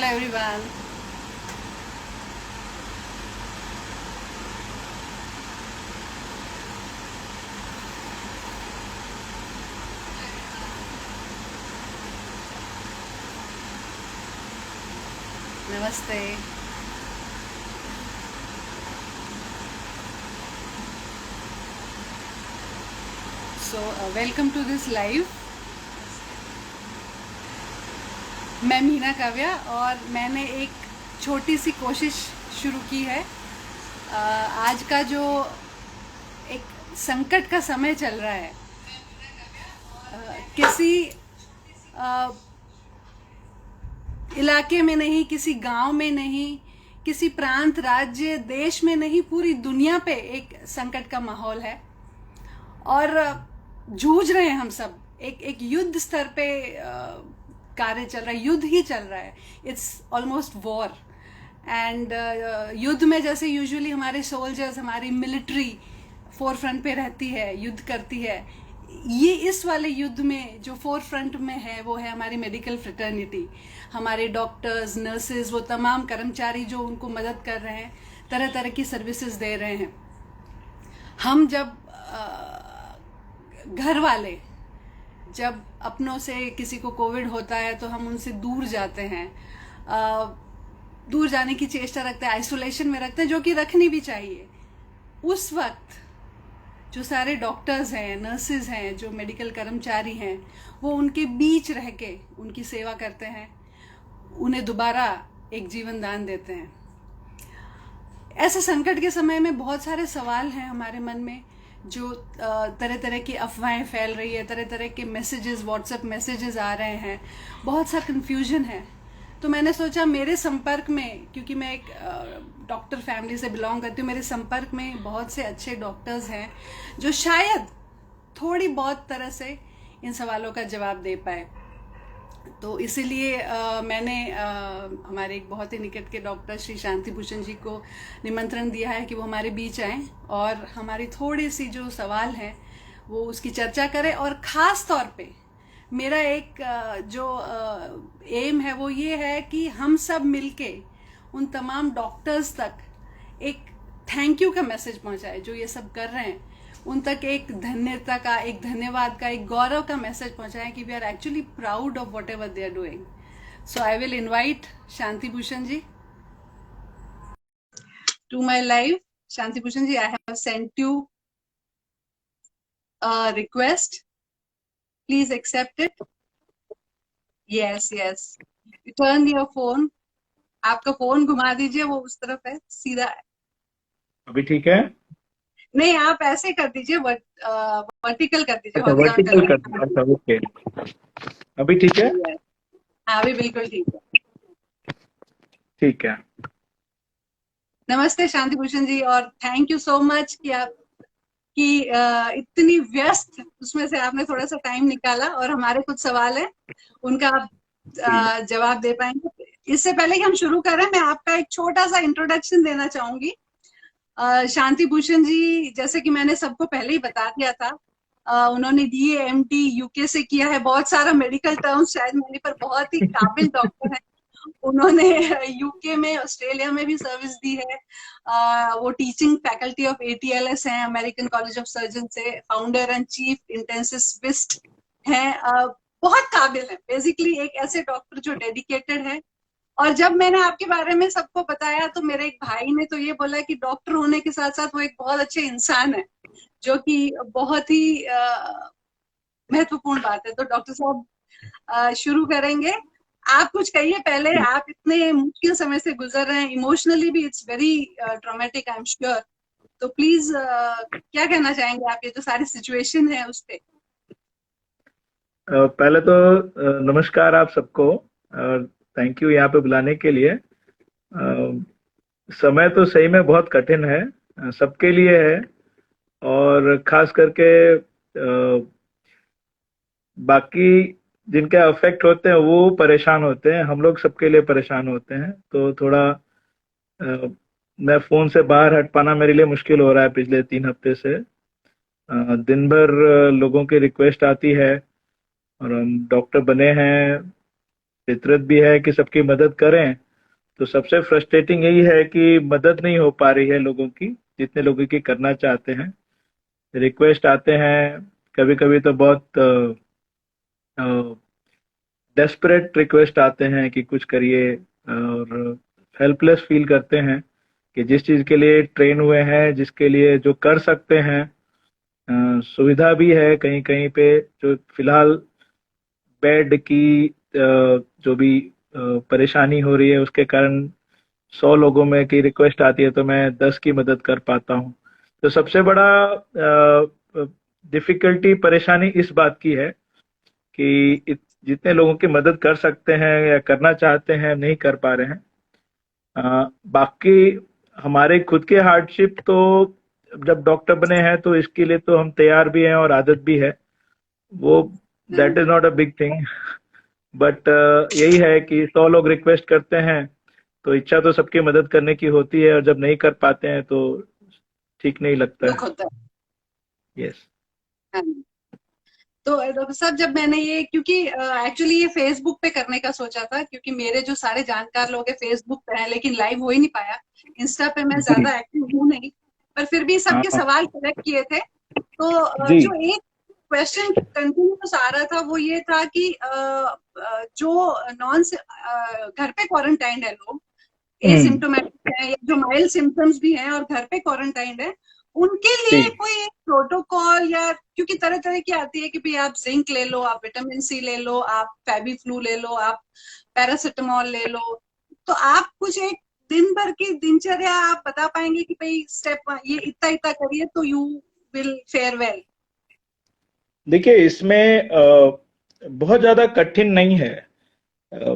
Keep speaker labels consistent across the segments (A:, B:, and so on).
A: Hello everyone. Namaste. So welcome to this live. मैं मीना काव्या और मैंने एक छोटी सी कोशिश शुरू की है। आज का जो एक संकट का समय चल रहा है, किसी इलाके में नहीं, किसी गांव में नहीं, किसी प्रांत, राज्य, देश में नहीं, पूरी दुनिया पे एक संकट का माहौल है और जूझ रहे हैं हम सब। एक युद्ध स्तर पे कार्य चल रहा है, युद्ध ही चल रहा है। It's almost war. एंड युद्ध में जैसे यूजुअली हमारे सोल्जर्स, हमारी मिलिट्री फोर फ्रंट पे रहती है, युद्ध करती है, ये इस वाले युद्ध में जो फोर फ्रंट में है वो है हमारी मेडिकल फ्रेटर्निटी, हमारे डॉक्टर्स, नर्सेज, वो तमाम कर्मचारी जो उनको मदद कर रहे हैं, तरह तरह की सर्विसेज दे रहे हैं। हम जब घर वाले जब अपनों से किसी को कोविड होता है तो हम उनसे दूर जाते हैं, दूर जाने की चेष्टा रखते हैं, आइसोलेशन में रखते हैं, जो कि रखनी भी चाहिए। उस वक्त जो सारे डॉक्टर्स हैं, नर्सेज हैं, जो मेडिकल कर्मचारी हैं, वो उनके बीच रह के उनकी सेवा करते हैं, उन्हें दोबारा एक जीवन दान देते हैं। ऐसे संकट के समय में बहुत सारे सवाल हैं हमारे मन में, जो तरह तरह की अफवाहें फैल रही है, तरह तरह के मैसेजेस, व्हाट्सएप मैसेजेस आ रहे हैं, बहुत सा कन्फ्यूजन है। तो मैंने सोचा मेरे संपर्क में, क्योंकि मैं एक डॉक्टर फैमिली से बिलोंग करती हूँ, मेरे संपर्क में बहुत से अच्छे डॉक्टर्स हैं जो शायद थोड़ी बहुत तरह से इन सवालों का जवाब दे पाए। तो इसीलिए मैंने हमारे एक बहुत ही निकट के डॉक्टर श्री शांति भूषण जी को निमंत्रण दिया है कि वो हमारे बीच आएं और हमारी थोड़ी सी जो सवाल हैं वो उसकी चर्चा करें। और ख़ास तौर पे मेरा एक जो एम है वो ये है कि हम सब मिलके उन तमाम डॉक्टर्स तक एक थैंक यू का मैसेज पहुंचाए जो ये सब कर रहे हैं, उन तक एक धन्यता का, एक धन्यवाद का, एक गौरव का मैसेज पहुंचाएं कि we are actually proud of whatever they are doing. So I will invite Shanti Bhushan ji to my live. Shanti Bhushan ji, I have sent you a request. Please accept it. Yes, yes. Turn your phone. आपका phone घुमा दीजिए, वो उस तरफ है सीधा।
B: अभी ठीक है?
A: नहीं, आप ऐसे कर दीजिए, वर्टिकल कर दीजिए,
B: अच्छा, वर्टिकल कर दिया। अच्छा, ओके। अभी ठीक है?
A: हाँ, अभी बिल्कुल ठीक है।
B: ठीक है।
A: नमस्ते शांति भूषण जी, और थैंक यू सो मच कि आप कि इतनी व्यस्त उसमें से आपने थोड़ा सा टाइम निकाला और हमारे कुछ सवाल हैं उनका आप जवाब दे पाएंगे। इससे पहले कि हम शुरू करें, मैं आपका एक छोटा सा इंट्रोडक्शन देना चाहूंगी। शांति भूषण जी, जैसे कि मैंने सबको पहले ही बता दिया था, उन्होंने DAMD यूके से किया है। बहुत सारा मेडिकल टर्म्स शायद मेरे पर, बहुत ही काबिल डॉक्टर है। उन्होंने यूके में, ऑस्ट्रेलिया में भी सर्विस दी है। वो टीचिंग फैकल्टी ऑफ ATLS हैं, अमेरिकन कॉलेज ऑफ सर्जन से, फाउंडर एंड चीफ इंटेंसिविस्ट हैं। बहुत काबिल है, बेसिकली एक ऐसे डॉक्टर जो डेडिकेटेड है। और जब मैंने आपके बारे में सबको बताया तो मेरे एक भाई ने तो ये बोला कि डॉक्टर होने के साथ साथ वो एक बहुत अच्छे इंसान है, जो कि बहुत ही महत्वपूर्ण बात है। तो डॉक्टर साहब शुरू करेंगे। आप कुछ कहिए पहले। आप इतने मुश्किल समय से गुजर रहे हैं, इमोशनली भी it's very traumatic, I am sure. तो प्लीज क्या कहना चाहेंगे आप, ये जो सारी सिचुएशन है उस पे।
B: पहले तो नमस्कार आप सबको, और थैंक यू यहाँ पे बुलाने के लिए। समय तो सही में बहुत कठिन है, सबके लिए है, और खास करके बाकी जिनके अफेक्ट होते हैं वो परेशान होते हैं, हम लोग सबके लिए परेशान होते हैं। तो थोड़ा मैं फोन से बाहर हट पाना मेरे लिए मुश्किल हो रहा है पिछले 3 हफ्ते से। दिन भर लोगों की रिक्वेस्ट आती है, और हम डॉक्टर बने हैं, फितरत भी है कि सबकी मदद करें। तो सबसे फ्रस्ट्रेटिंग यही है कि मदद नहीं हो पा रही है लोगों की, जितने लोगों की करना चाहते हैं। रिक्वेस्ट आते हैं, कभी कभी तो बहुत डेस्परेट रिक्वेस्ट आते हैं कि कुछ करिए, और हेल्पलेस फील करते हैं कि जिस चीज के लिए ट्रेन हुए हैं, जिसके लिए जो कर सकते हैं, सुविधा भी है कहीं कहीं पे, जो फिलहाल बेड की जो भी परेशानी हो रही है उसके कारण 100 लोगों में की रिक्वेस्ट आती है तो मैं 10 की मदद कर पाता हूँ। तो सबसे बड़ा डिफिकल्टी, परेशानी इस बात की है कि जितने लोगों की मदद कर सकते हैं या करना चाहते हैं नहीं कर पा रहे हैं। बाकी हमारे खुद के हार्डशिप तो, जब डॉक्टर बने हैं तो इसके लिए तो हम तैयार भी हैं और आदत भी है, वो that is not a big thing. But यही है कि 100 लोग रिक्वेस्ट करते हैं तो इच्छा तो सबकी मदद करने की होती है, और जब नहीं कर पाते हैं तो ठीक नहीं लगता
A: दुख
B: है।
A: होता
B: यस।
A: है। तो डॉक्टर साहब, जब मैंने ये, क्योंकि एक्चुअली ये फेसबुक पे करने का सोचा था, क्योंकि मेरे जो सारे जानकार लोग हैं फेसबुक पे हैं, लेकिन लाइव हो ही नहीं पाया। इंस्टा पे मैं
B: जी।
A: ज्यादा एक्टिव हूँ नहीं, पर फिर भी
B: हाँ
A: सबके
B: हाँ।
A: सवाल कलेक्ट किए थे। तो
B: जी।
A: जो एक क्वेश्चन कंटिन्यूस आ रहा था वो ये था कि जो नॉन घर पे क्वारंटाइन है लोग,
B: हम्म।
A: एसिम्टोमेटिक है या जो माइल्ड सिम्टम्स भी हैं और घर पे क्वारंटाइन है, उनके लिए
B: जी।
A: कोई प्रोटोकॉल, या क्योंकि तरह तरह की आती है कि भाई आप जिंक ले लो, आप विटामिन सी ले लो, आप फेबी फ्लू ले लो, आप पैरासिटामोल ले लो, तो आप कुछ एक दिन भर की दिनचर्या आप बता पाएंगे कि भाई स्टेप ये इतना इतना करिए तो यू विल फेयर वेल?
B: देखिए, इसमें बहुत ज्यादा कठिन नहीं है। अ,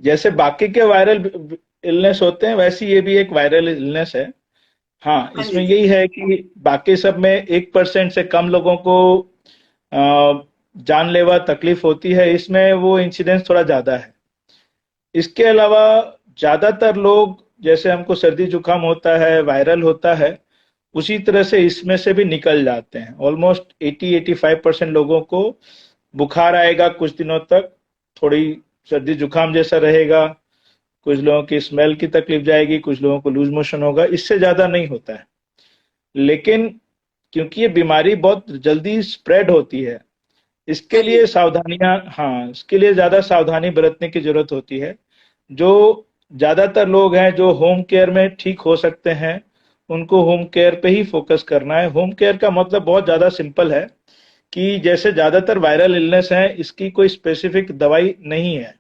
B: जैसे बाकी के वायरल इलनेस होते हैं वैसे ये भी एक वायरल इलनेस है। हाँ,
A: हाँ
B: इसमें
A: जी।
B: यही है कि बाकी सब में 1% से कम लोगों को अ, जानलेवा तकलीफ होती है, इसमें वो इंसिडेंस थोड़ा ज्यादा है। इसके अलावा ज्यादातर लोग, जैसे हमको सर्दी जुकाम होता है, वायरल होता है, उसी तरह से इसमें से भी निकल जाते हैं। ऑलमोस्ट 80-85% लोगों को बुखार आएगा कुछ दिनों तक, थोड़ी सर्दी जुकाम जैसा रहेगा, कुछ लोगों की स्मेल की तकलीफ जाएगी, कुछ लोगों को लूज मोशन होगा, इससे ज्यादा नहीं होता है। लेकिन क्योंकि ये बीमारी बहुत जल्दी स्प्रेड होती है, इसके
A: हाँ
B: लिए
A: जी।
B: सावधानियां, हाँ, इसके लिए ज्यादा सावधानी बरतने की जरूरत होती है। जो ज्यादातर लोग हैं जो होम केयर में ठीक हो सकते हैं, उनको होम केयर पे ही फोकस करना है। होम केयर का मतलब बहुत ज्यादा सिंपल है कि जैसे ज्यादातर वायरल इलनेस है, इसकी कोई स्पेसिफिक दवाई नहीं है।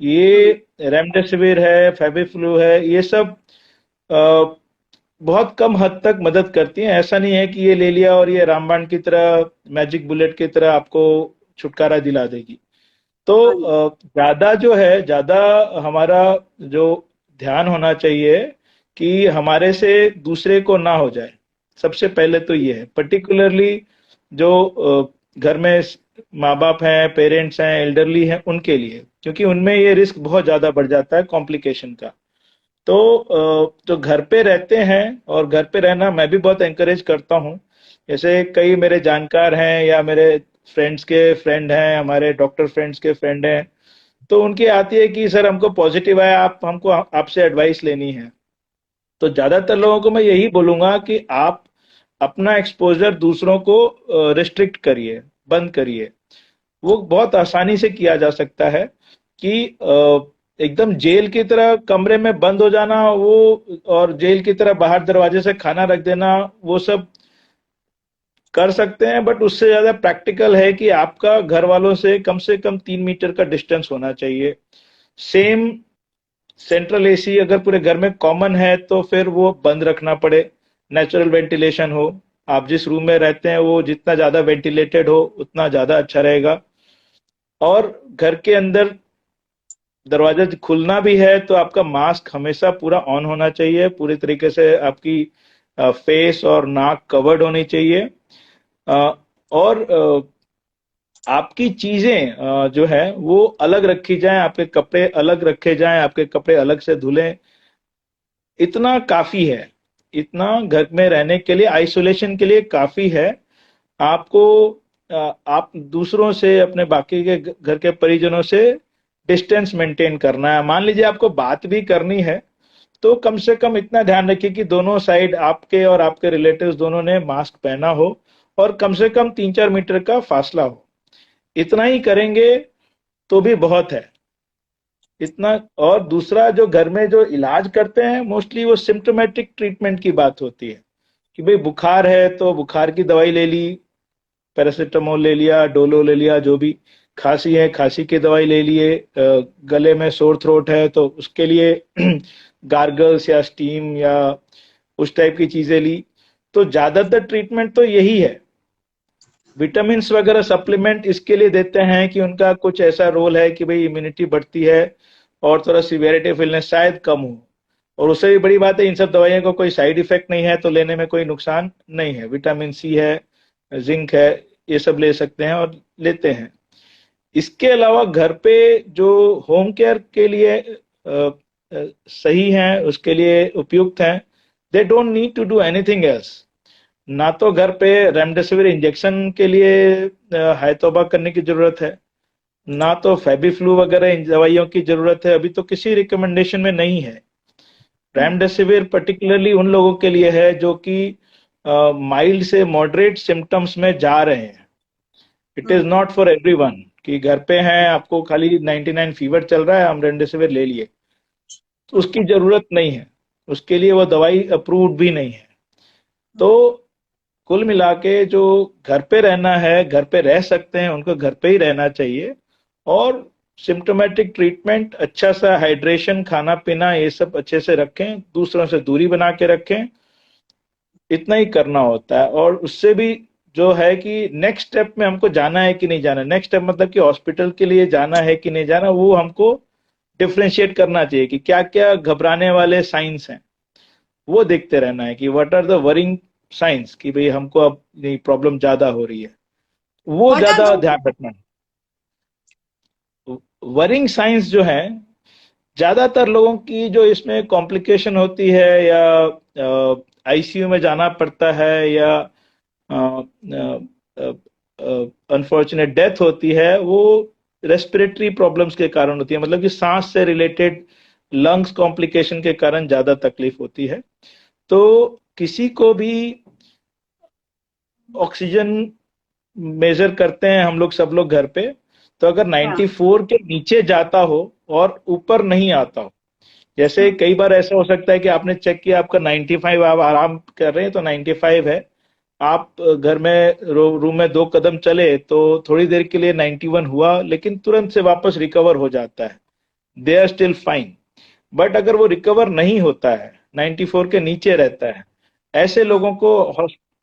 B: ये
A: हम्म।
B: रेमडेसिविर है, फेबिफ्लू है, ये सब बहुत कम हद तक मदद करती हैं। ऐसा नहीं है कि ये ले लिया और ये रामबाण की तरह, मैजिक बुलेट की तरह आपको छुटकारा दिला देगी। तो
A: हाँ जी।
B: ज्यादा जो है, ज्यादा हमारा जो ध्यान होना चाहिए कि हमारे से दूसरे को ना हो जाए। सबसे पहले तो ये है, पर्टिकुलरली जो घर में माँ बाप हैं, पेरेंट्स हैं, एल्डरली हैं, उनके लिए, क्योंकि उनमें ये रिस्क बहुत ज्यादा बढ़ जाता है कॉम्प्लिकेशन का। तो जो घर पे रहते हैं, और घर पे रहना मैं भी बहुत एंकरेज करता हूँ। जैसे कई मेरे जानकार हैं या मेरे फ्रेंड्स के फ्रेंड हैं, हमारे डॉक्टर फ्रेंड्स के फ्रेंड हैं, तो उनकी आती है कि सर हमको पॉजिटिव आया, आप हमको आपसे एडवाइस लेनी है। तो ज्यादातर लोगों को मैं यही बोलूंगा कि आप अपना एक्सपोजर दूसरों को रिस्ट्रिक्ट करिए, बंद करिए। वो बहुत आसानी से किया जा सकता है कि एकदम जेल की तरह कमरे में बंद हो जाना, वो, और जेल की तरह बाहर दरवाजे से खाना रख देना, वो सब कर सकते हैं, बट उससे ज्यादा प्रैक्टिकल है कि आपका घर वालों से कम 3 मीटर का डिस्टेंस होना चाहिए। सेम सेंट्रल एसी अगर पूरे घर में कॉमन है तो फिर वो बंद रखना पड़े, नेचुरल वेंटिलेशन हो। आप जिस रूम में रहते हैं वो जितना ज्यादा वेंटिलेटेड हो उतना ज्यादा अच्छा रहेगा। और घर के अंदर दरवाजा खुलना भी है तो आपका मास्क हमेशा पूरा ऑन होना चाहिए, पूरी तरीके से आपकी फेस और नाक कवर्ड होनी चाहिए। अ, और आपकी चीजें जो है वो अलग रखी जाएं, आपके कपड़े अलग रखे जाएं, आपके कपड़े अलग से धुलें। इतना काफी है, इतना घर में रहने के लिए, आइसोलेशन के लिए काफी है। आपको आप दूसरों से, अपने बाकी के घर के परिजनों से डिस्टेंस मेंटेन करना है। मान लीजिए आपको बात भी करनी है तो कम से कम इतना ध्यान रखिए कि दोनों साइड, आपके और आपके रिलेटिव्स दोनों ने मास्क पहना हो और कम से कम 3-4 मीटर का फासला हो। इतना ही करेंगे तो भी बहुत है, इतना। और दूसरा, जो घर में जो इलाज करते हैं मोस्टली वो सिम्टोमेटिक ट्रीटमेंट की बात होती है कि भाई बुखार है तो बुखार की दवाई ले ली, पैरासिटामोल ले लिया, डोलो ले लिया, जो भी। खांसी है, खांसी की दवाई ले लिए। गले में सोर थ्रोट है तो उसके लिए गार्गल्स या स्टीम या उस टाइप की चीजें ली। तो ज्यादातर ट्रीटमेंट तो यही है। विटामिन वगैरह सप्लीमेंट इसके लिए देते हैं कि उनका कुछ ऐसा रोल है कि भाई इम्यूनिटी बढ़ती है और थोड़ा सीवियरिटी ऑफ इलनेस शायद कम हो। और उससे भी बड़ी बात है, इन सब दवाइयों का कोई साइड इफेक्ट नहीं है तो लेने में कोई नुकसान नहीं है। विटामिन सी है, जिंक है, ये सब ले सकते हैं और लेते हैं। इसके अलावा घर पे जो होम केयर के लिए सही हैं, उसके लिए उपयुक्त हैं, they don't need to do anything else. ना तो घर पे रेमडेसिविर इंजेक्शन के लिए हाय तौबा करने की जरूरत है, ना तो फेबी फ्लू वगैरह इन दवाइयों की जरूरत है, अभी तो किसी रिकमेंडेशन में नहीं है। रेमडेसिविर पर्टिकुलरली उन लोगों के लिए है जो कि माइल्ड से मॉडरेट सिम्टम्स में जा रहे हैं। It is not for everyone कि घर पे हैं, आपको खाली 99 फीवर चल रहा है, हम रेमडेसिविर ले लिए, तो उसकी जरूरत नहीं है। उसके लिए वो दवाई अप्रूव्ड भी नहीं है। तो कुल मिला के जो घर पे रहना है, घर पे रह सकते हैं, उनको घर पे ही रहना चाहिए। और सिम्टोमेटिक ट्रीटमेंट, अच्छा सा हाइड्रेशन, खाना पीना, ये सब अच्छे से रखें, दूसरों से दूरी बना के रखें, इतना ही करना होता है। और उससे भी जो है कि नेक्स्ट स्टेप में हमको जाना है कि नहीं जाना, नेक्स्ट स्टेप मतलब कि हॉस्पिटल के लिए जाना है कि नहीं जाना, वो हमको डिफ्रेंशिएट करना चाहिए कि क्या क्या घबराने वाले साइंस हैं, वो देखते रहना है कि what are the worrying signs, कि भाई हमको अब ये प्रॉब्लम ज्यादा हो रही है, वो
A: व्हाट आर
B: ज्यादा
A: दो
B: ध्यान रखना है। वरिंग साइंस जो है, ज्यादातर लोगों की जो इसमें कॉम्प्लिकेशन होती है या आईसीयू में जाना पड़ता है या अनफॉर्चुनेट डेथ होती है, वो रेस्पिरेटरी प्रॉब्लम्स के कारण होती है, मतलब कि सांस से रिलेटेड लंग्स कॉम्प्लिकेशन के कारण ज्यादा तकलीफ होती है। तो किसी को भी ऑक्सीजन मेजर करते हैं हम लोग, सब लोग घर पे, तो अगर
A: हाँ।
B: 94 के नीचे जाता हो और ऊपर नहीं आता हो, जैसे कई बार ऐसा हो सकता है कि आपने चेक किया आपका 95, आप आराम कर रहे हैं तो 95 है, आप घर में रूम में 2 कदम चले तो थोड़ी देर के लिए 91 हुआ, लेकिन तुरंत से वापस रिकवर हो जाता है, they are still fine. But अगर वो रिकवर नहीं होता है, 94 के नीचे रहता है, ऐसे लोगों को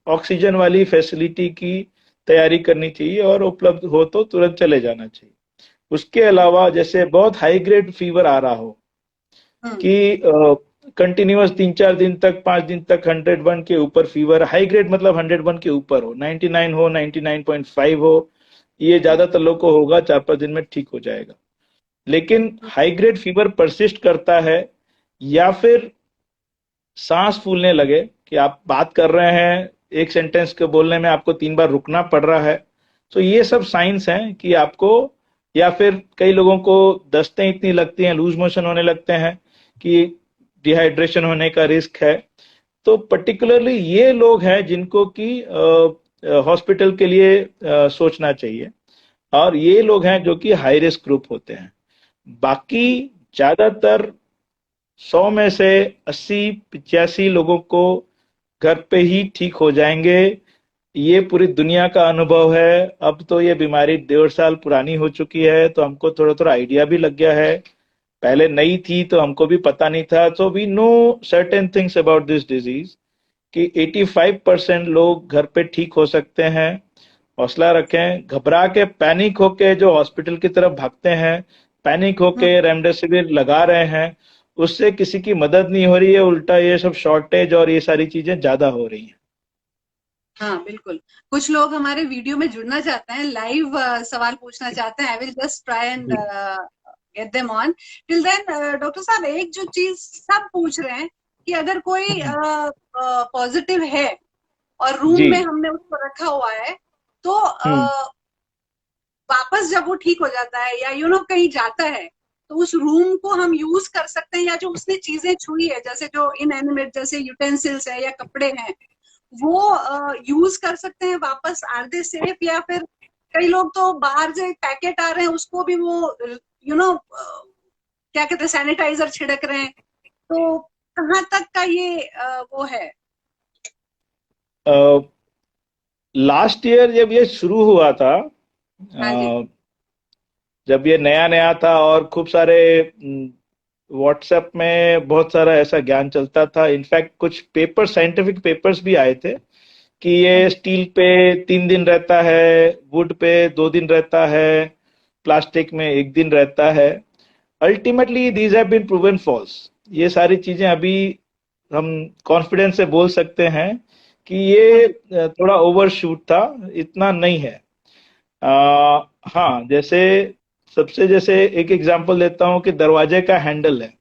B: ऑक्सीजन वाली फैसिलिटी की तैयारी करनी चाहिए और उपलब्ध हो तो तुरंत चले जाना चाहिए। उसके अलावा जैसे बहुत हाई ग्रेड फीवर आ रहा हो कि कंटिन्यूअस 3-4 दिन तक, 5 दिन तक 101 के ऊपर फीवर, हाई ग्रेड मतलब 101 के ऊपर हो, 99 हो, 99.5 हो, ये ज्यादातर लोग को होगा, 4-5 दिन में ठीक हो जाएगा। लेकिन हाई ग्रेड फीवर परसिस्ट करता है या फिर सांस फूलने लगे कि आप बात कर रहे हैं, एक सेंटेंस के बोलने में आपको 3 बार रुकना पड़ रहा है, तो ये सब साइंस हैं कि आपको, या फिर कई लोगों को दस्तें इतनी लगती हैं, लूज मोशन होने लगते हैं कि डिहाइड्रेशन होने का रिस्क है। तो पर्टिकुलरली ये लोग हैं जिनको कि हॉस्पिटल के लिए सोचना चाहिए, और ये लोग हैं जो कि हाई रिस्क ग्रुप होते हैं। बाकी ज्यादातर 100 में से 80-85 लोगों को घर पे ही ठीक हो जाएंगे। ये पूरी दुनिया का अनुभव है। अब तो ये बीमारी 1.5 साल पुरानी हो चुकी है तो हमको थोड़ा थोड़ा आइडिया भी लग गया है, पहले नई थी तो हमको भी पता नहीं था। तो we know certain things about this disease कि 85% लोग घर पे ठीक हो सकते हैं। हौसला रखें, घबरा के पैनिक होके जो हॉस्पिटल की तरफ भागते हैं, पैनिक होके रेमडेसिविर लगा रहे हैं, उससे किसी की मदद नहीं हो रही है, उल्टा ये सब शॉर्टेज और ये सारी चीजें ज्यादा हो रही हैं।
A: हाँ बिल्कुल। कुछ लोग हमारे वीडियो में जुड़ना चाहते हैं, लाइव सवाल पूछना चाहते हैं। I will just try and
B: जी।
A: Get them on. Till then doctor साहब, एक जो चीज सब पूछ रहे हैं कि अगर कोई
B: हम्म।
A: पॉजिटिव है और रूम
B: जी।
A: में हमने उसको रखा हुआ है तो
B: हम्म।
A: वापस वापस जब वो ठीक हो जाता है या कहीं जाता है, तो उस रूम को हम यूज कर सकते हैं, या जो उसने चीजें छुई है जैसे जो इनएनिमेट जैसे यूटेंसिल्स है या कपड़े हैं, वो यूज कर सकते हैं वापस? Are they safe? या फिर कई लोग तो बाहर से पैकेट आ रहे हैं उसको भी वो क्या कहते हैं सैनिटाइजर छिड़क रहे हैं, तो कहाँ तक का ये वो है?
B: लास्ट ईयर जब ये शुरू हुआ था,
A: हाँ जी।
B: जब ये नया नया था और खूब सारे व्हाट्सएप में बहुत सारा ऐसा ज्ञान चलता था, इनफैक्ट कुछ पेपर, साइंटिफिक पेपर्स भी आए थे कि
A: हाँ
B: ये
A: जी।
B: स्टील पे 3 दिन रहता है, वुड पे 2 दिन रहता है, प्लास्टिक में 1 दिन रहता है। Ultimately these have been proven false. ये सारी चीजें अभी हम कॉन्फिडेंस से बोल सकते हैं कि
A: हाँ
B: ये
A: जी।
B: थोड़ा ओवरशूट था, इतना नहीं है। हाँ, जैसे सबसे, जैसे एक एग्जांपल देता हूँ कि दरवाजे का हैंडल है।
A: हाँ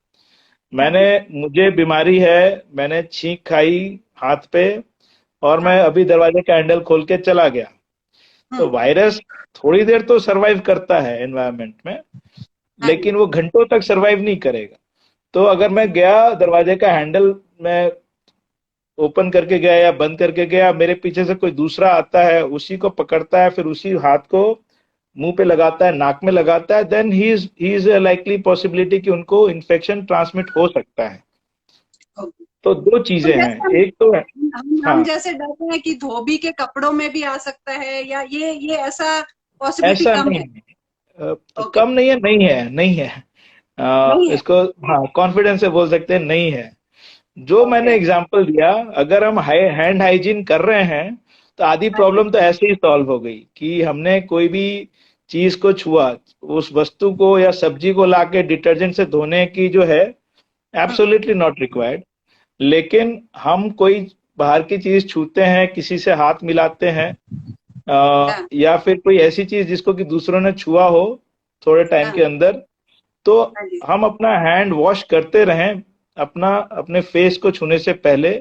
B: मैंने
A: जी।
B: मुझे बीमारी है, मैंने छींक खाई हाथ पे, और मैं
A: हाँ।
B: अभी दरवाजे का हैंडल खोल के चला गया, तो
A: हम्म।
B: वायरस थोड़ी देर तो सरवाइव करता है एनवायरनमेंट में,
A: हाँ जी।
B: लेकिन वो घंटों तक सरवाइव नहीं करेगा। तो अगर मैं गया, दरवाजे का हैंडल मैं ओपन करके गया या बंद करके गया, मेरे पीछे से कोई दूसरा आता है, उसी को पकड़ता है, फिर उसी हाथ को मुंह पे लगाता है, नाक में लगाता है, then he is likely possibility कि उनको इन्फेक्शन ट्रांसमिट हो सकता है।
A: ओके।
B: तो दो
A: तो
B: चीजें हैं,
A: जैसे हम
B: एक तो है।
A: हम
B: हाँ,
A: जैसे डरते हैं कि धोबी के कपड़ों में भी आ सकता है, या ये ऐसा पॉसिबिलिटी
B: ऐसा
A: कम
B: नहीं
A: है?
B: है।
A: ओके।
B: कम नहीं है, नहीं है, नहीं है।
A: नहीं है।
B: इसको हाँ कॉन्फिडेंस से बोल सकते हैं, नहीं है। जो
A: ओके।
B: मैंने एग्जांपल दिया, अगर हम हैंड हाइजीन कर रहे हैं, तो आधी
A: हाँ जी।
B: प्रॉब्लम तो ऐसे ही सॉल्व हो गई कि हमने कोई भी चीज को छुआ, उस वस्तु को या सब्जी को लाके डिटर्जेंट से धोने की जो है,
A: हम्म।
B: Absolutely not required. लेकिन हम कोई बाहर की चीज छूते हैं, किसी से हाथ मिलाते हैं,
A: हाँ।
B: या फिर कोई ऐसी चीज जिसको कि दूसरों ने छुआ हो थोड़े टाइम
A: हाँ।
B: के अंदर, तो
A: हाँ जी।
B: हम अपना हैंड वॉश करते रहें अपना, अपने फेस को छूने से पहले,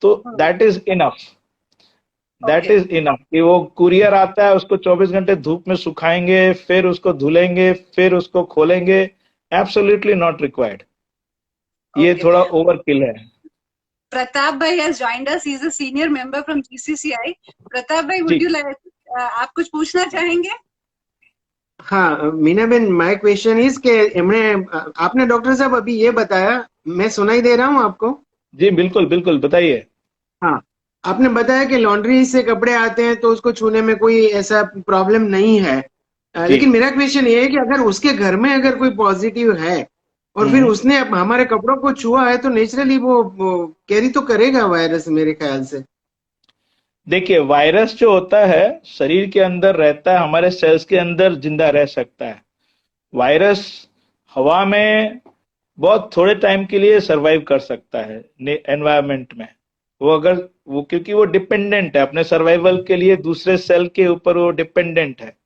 B: तो
A: हम्म।
B: That is enough. That
A: okay.
B: Is enough कि वो कुरियर आता है, उसको 24 घंटे धूप में सुखाएंगे, फिर उसको धुलेंगे, फिर उसको खोलेंगे, एब्सोल्युटली नॉट रिक्वायर्ड। ये
A: ओके।
B: थोड़ा ओवरकिल है।
A: प्रताप भाई has joined us. He is a senior member from GCCI. Pratap भाई, would
B: जी,
A: you like आप कुछ पूछना चाहेंगे?
C: हाँ Meena Ben, my question is के हमने आपने डॉक्टर साहब अभी ये बताया, मैं सुनाई दे रहा हूँ आपको?
B: जी, बिल्कुल बिल्कुल, बताइए।
C: हाँ, आपने बताया कि लॉन्ड्री से कपड़े आते हैं तो उसको छूने में कोई ऐसा प्रॉब्लम नहीं है।
B: जी।
C: लेकिन मेरा क्वेश्चन ये है कि अगर उसके घर में अगर कोई पॉजिटिव है और फिर
B: हम्म।
C: उसने हमारे कपड़ों को छुआ है, तो नेचुरली वो कैरी तो करेगा वायरस मेरे ख्याल से।
B: देखिए, वायरस जो होता है शरीर के अंदर रहता है, हमारे सेल्स के अंदर जिंदा रह सकता है। वायरस हवा में बहुत थोड़े टाइम के लिए सरवाइव कर सकता है एनवायरनमेंट में। वो अगर वो क्योंकि वो डिपेंडेंट है अपने सर्वाइवल के लिए, दूसरे सेल के ऊपर वो डिपेंडेंट है,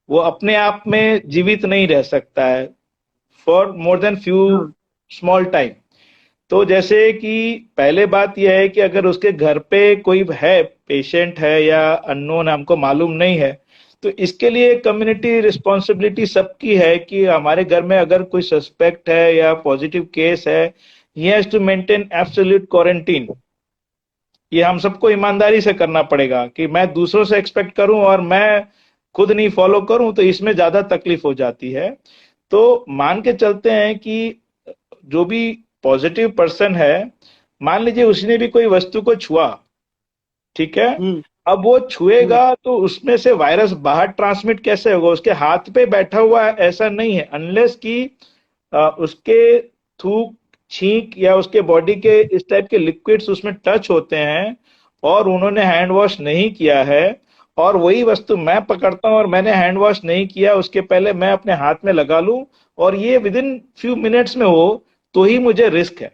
B: वो अपने आप में जीवित नहीं रह सकता है फॉर मोर देन फ्यू
C: हाँ।
B: Small time. तो जैसे कि पहले बात यह है कि अगर उसके घर पे कोई है, पेशेंट है या अननोन, हमको मालूम नहीं है, तो इसके लिए कम्युनिटी रिस्पॉन्सिबिलिटी सबकी है कि हमारे घर में अगर कोई सस्पेक्ट है या पॉजिटिव केस है, he has to maintain absolute quarantine. ये हम सबको ईमानदारी से करना पड़ेगा कि मैं दूसरों से एक्सपेक्ट करूं और मैं खुद नहीं फॉलो करूं, तो इसमें ज्यादा तकलीफ हो जाती है। तो मान के चलते हैं कि जो भी पॉजिटिव पर्सन है, मान लीजिए उसने भी कोई वस्तु को छुआ, ठीक है,
C: हम्म।
B: अब वो
C: हम्म।
B: छुएगा तो उसमें से वायरस बाहर ट्रांसमिट कैसे होगा? उसके हाथ पे बैठा हुआ है ऐसा नहीं है, अनलेस कि उसके थूक, छींक या उसके बॉडी के इस टाइप के लिक्विड्स उसमें टच होते हैं और उन्होंने हैंड वॉश नहीं किया है, और वही वस्तु मैं पकड़ता हूं और मैंने हैंड वॉश नहीं किया, उसके पहले मैं अपने हाथ में लगा लूं और ये विद इन फ्यू मिनट्स में हो, तो ही मुझे रिस्क है।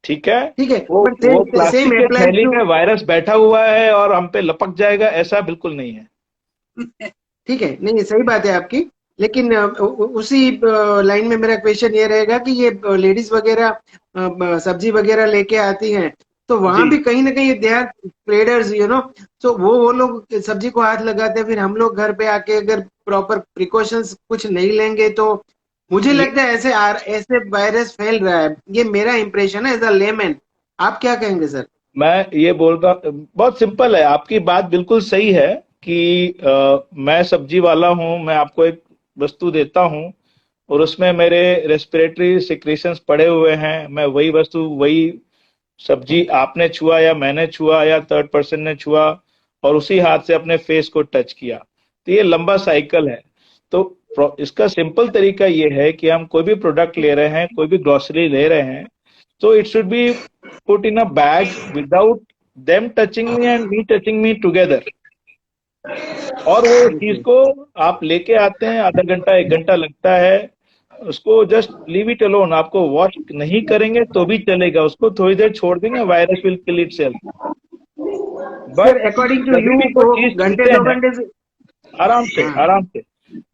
B: ठीक है।
C: ठीक है,
B: वो
C: बट
B: वो
C: सेम
B: प्लास्टिक के
C: अप्लाइज
B: थैली
C: टू।
B: में वायरस बैठा हुआ है और हम पे लपक जाएगा, ऐसा बिल्कुल नहीं है।
C: ठीक है, नहीं सही बात है आपकी। लेकिन उसी लाइन में मेरा क्वेश्चन ये रहेगा कि ये लेडीज वगैरह सब्जी वगैरह लेके आती हैं, तो वहां
B: जी
C: भी कहीं ना कहीं दे आर ट्रेडर्स, तो वो लोग सब्जी को हाथ लगाते हैं, फिर हम लोग घर पे आके अगर प्रॉपर प्रिकॉशंस कुछ नहीं लेंगे तो मुझे
B: ये
C: लगता है ऐसे वायरस फैल रहा है। ये मेरा इंप्रेशन है एज अ लेमैन। आप क्या कहेंगे सर?
B: मैं ये बोल रहा, बहुत सिंपल है, आपकी बात बिल्कुल सही है कि मैं सब्जी वाला हूँ, मैं आपको एक वस्तु देता हूँ और उसमें मेरे रेस्पिरेटरी सिक्रीशंस पड़े हुए हैं, मैं वही वस्तु, वही सब्जी आपने छुआ या मैंने छुआ या थर्ड पर्सन ने छुआ और उसी हाथ से अपने फेस को टच किया, तो ये लंबा साइकिल है। तो इसका सिंपल तरीका ये है कि हम कोई भी प्रोडक्ट ले रहे हैं, कोई भी ग्रोसरी ले रहे हैं, तो it should be put in a bag without them touching me and me touching me together. और वो चीज को आप लेके आते हैं, आधा घंटा 1 घंटा लगता है, उसको जस्ट लीव इट अलोन, आपको वॉश नहीं करेंगे तो भी चलेगा, उसको थोड़ी देर छोड़ देंगे, virus will kill itself.
C: Sir
B: but
C: according to
B: कभी
C: यू
B: भी कोई
C: तो
B: चीज
C: घंटे
B: छूते
C: 2
B: हैं
C: घंटे से।
B: आराम से,
C: हाँ।
B: आराम से।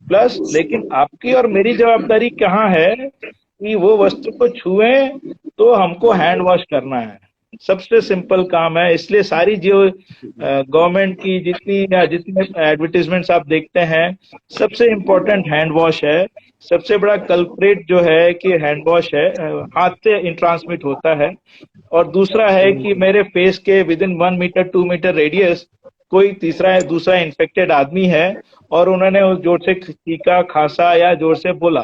B: प्लस लेकिन आपकी और मेरी जवाबदारी कहाँ है कि वो वस्तु को छुएं तो हमको हैंड वॉश करना है, सबसे सिंपल काम है। इसलिए सारी जो गवर्नमेंट की जितने एडवर्टीजमेंट्स आप देखते हैं, सबसे इम्पोर्टेंट हैंड वॉश है। सबसे बड़ा कल्प्रेट जो है कि हैंड वॉश है, हाथ से ट्रांसमिट होता है। और दूसरा है कि मेरे फेस के within 1 metre 2 metre radius कोई दूसरा इन्फेक्टेड आदमी है और उन्होंने उस जोर से चीखा, खांसा या जोर से बोला,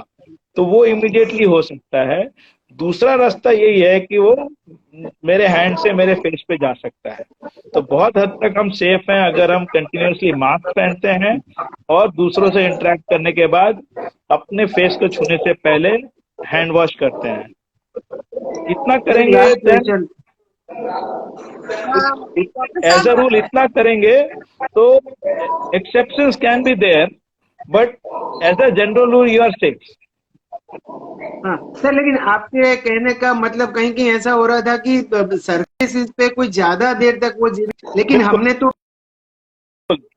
B: तो वो इमीडिएटली हो सकता है। दूसरा रास्ता यही है कि वो मेरे हैंड से मेरे फेस पे जा सकता है। तो बहुत हद तक हम सेफ हैं अगर हम कंटिन्यूअसली मास्क पहनते हैं और दूसरों से इंटरेक्ट करने के बाद अपने फेस को छूने से पहले हैंड वॉश करते हैं। इतना
C: सर
B: करेंगे
C: last
B: then,
C: question.
A: Doctor
B: as a
A: साहब,
B: रूल इतना करेंगे तो exceptions can be there, but as a general rule you are safe.
C: हाँ सर, लेकिन आपके कहने का मतलब कहीं कहीं ऐसा हो रहा था कि सरफेस पे कुछ ज्यादा देर तक वो लेकिन
B: बिल्कुल।
C: हमने तो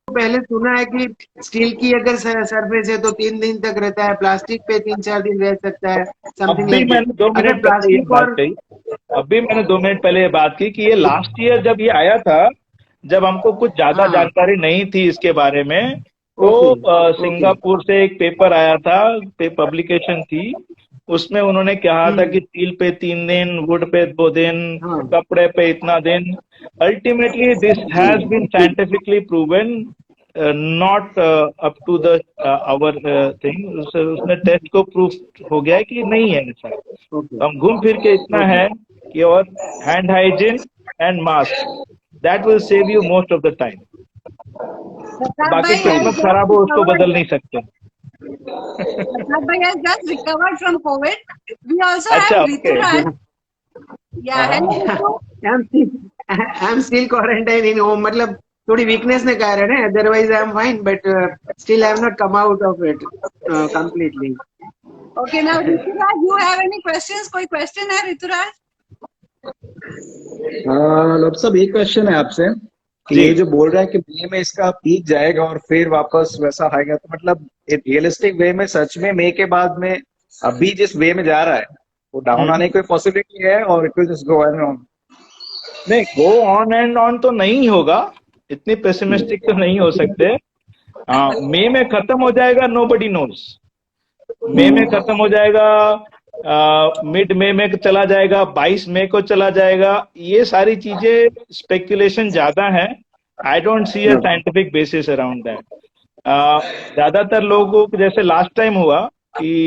C: पहले सुना है कि स्टील की अगर सरफेस है तो 3 दिन तक रहता है, प्लास्टिक पे 3-4 दिन रह सकता है,
B: अब
C: समथिंग
B: भी
C: लाइक दैट।
B: मैंने 2 मिनट
C: अगर
B: पहले ये
C: प्लास्टिक
B: बात
C: और
B: कही, अब भी मैंने 2 मिनट पहले ये बात की कि ये लास्ट ईयर जब ये आया था, जब हमको कुछ ज्यादा
C: हाँ।
B: जानकारी नहीं थी इसके बारे में, तो
C: ओके। ओके।
B: सिंगापुर से एक पेपर आया था, पब्लिकेशन थी, उसमें उन्होंने कहा था कि स्टील पे 3 दिन, वुड पे 2 दिन,
C: हाँ
B: कपड़े पे इतना दिन। Ultimately this has been scientifically proven not up to the hour thing, उसने टेस्ट को प्रूफ हो गया है कि नहीं है ऐसा।
C: ओके।
B: हम घूम फिर के इतना
C: ओके।
B: है कि और hand hygiene and mask, that will save you most of the time.
A: Pratap
B: बाकी
A: भाई has
B: किस्मत
A: just
B: खराब हो उसको
A: recovered.
B: बदल नहीं सकते।
A: Prataap bhai has just recovered from COVID. We also have
B: अच्छा, okay.
A: Rituraj. Yeah, hello Ritu.
C: I am still quarantine in home, मतलब थोड़ी वीकनेस ने कारण है, otherwise I am fine, but still I have not come out of it completely.
A: Okay, now Rituraj, you have any questions? कोई question है Rituraj?
D: Doctor साहब एक question है आपसे कि
B: जी।
D: ये जो बोल रहा है कि मई में इसका पीक जाएगा और फिर वापस वैसा आएगा, तो मतलब रियलिस्टिक वे में सच में मई के बाद में अभी जिस वे में जा रहा है वो डाउन आने की कोई पॉसिबिलिटी है और it will just go on?
B: नहीं, गो ऑन एंड ऑन तो नहीं होगा, इतनी पेसिमिस्टिक तो नहीं हो सकते। मई में खत्म हो जाएगा, नोबडी नोज। मई में खत्म हो जाएगा, मिड मई में चला जाएगा, 22 मई को चला जाएगा, ये सारी चीजें स्पेक्यूलेशन ज्यादा है। I don't see a scientific basis around that. ज्यादातर लोगों को जैसे लास्ट टाइम हुआ कि